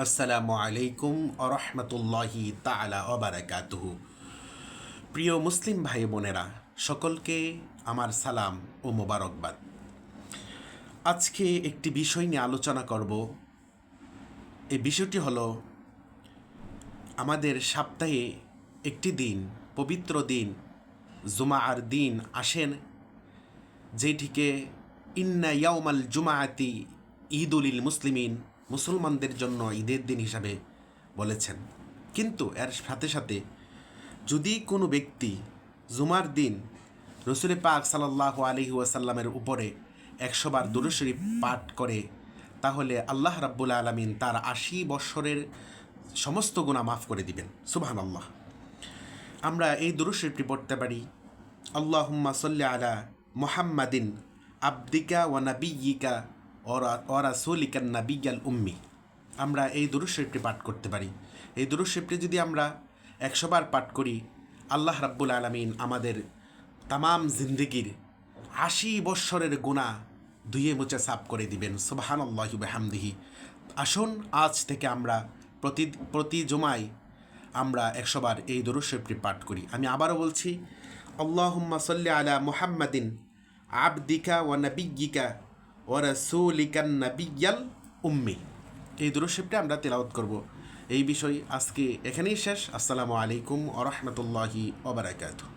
আসসালামু আলাইকুম আরহামতুল্লাহি তাআলা ওয়া বারাকাতুহু। প্রিয় মুসলিম ভাই বোনেরা, সকলকে আমার সালাম ও মোবারকবাদ। আজকে একটি বিষয় নিয়ে আলোচনা করব। এই বিষয়টি হলো, আমাদের সপ্তাহে একটি দিন, পবিত্র দিন, জুমার দিন আসেন, যেটিকে ইন্না ইয়াউমাল জুমাআতি ঈদুল মুসলিমিন, মুসলমানদের জন্য ঈদের দিন হিসাবে বলেছেন। কিন্তু এর সাথে সাথে যদি কোনো ব্যক্তি জুমার দিন রসুল পাক সাল্লাল্লাহু আলাইহি ওয়াসাল্লামের উপরে 100 বার দুরূদ শরীফ পাঠ করে, তাহলে আল্লাহ রাব্বুল আলামিন তার 80 বৎসরের সমস্ত গুনাহ মাফ করে দিবেন। সুবহানাল্লাহ। আমরা এই দুরূদ শরীফটি পড়তে পারি, আল্লাহুম্মা সাল্লি আলা মুহাম্মাদিন আবদিকা ওয়া নাবিয়্যিকা ওয়া রাসূলিকা নাবিয়্যাল উম্মি। আমরা এই দুরূদ শরীফটি পাঠ করতে পারি। এই দুরূদ শরীফটি যদি আমরা 100 বার পাঠ করি, আল্লাহ রাব্বুল আলামিন আমাদের তামাম জিন্দেগির 80 বৎসরের গুনাহ ধুয়ে মুছে সাফ করে দিবেন। সুবহানাল্লাহি ওয়া বিহামদিহি। আসুন আজ থেকে আমরা প্রতি জুমায় আমরা 100 বার এই দুরূদ শরীফটি পাঠ করি। আমি আবারও বলছি, আল্লাহুম্মা সাল্লি আলা মুহাম্মাদিন আবদিকা ওয়া নাবিয়্যিকা ওয়া রাসূলিকা নাবিয়্যাল উম্মি। এই দুরূদ শরীফটি আমরা তেলাওয়াত করব। এই বিষয় আজকে এখানেই শেষ। আসসালামু আলাইকুম ওয়া রাহমাতুল্লাহি ওয়া বারাকাতুহু।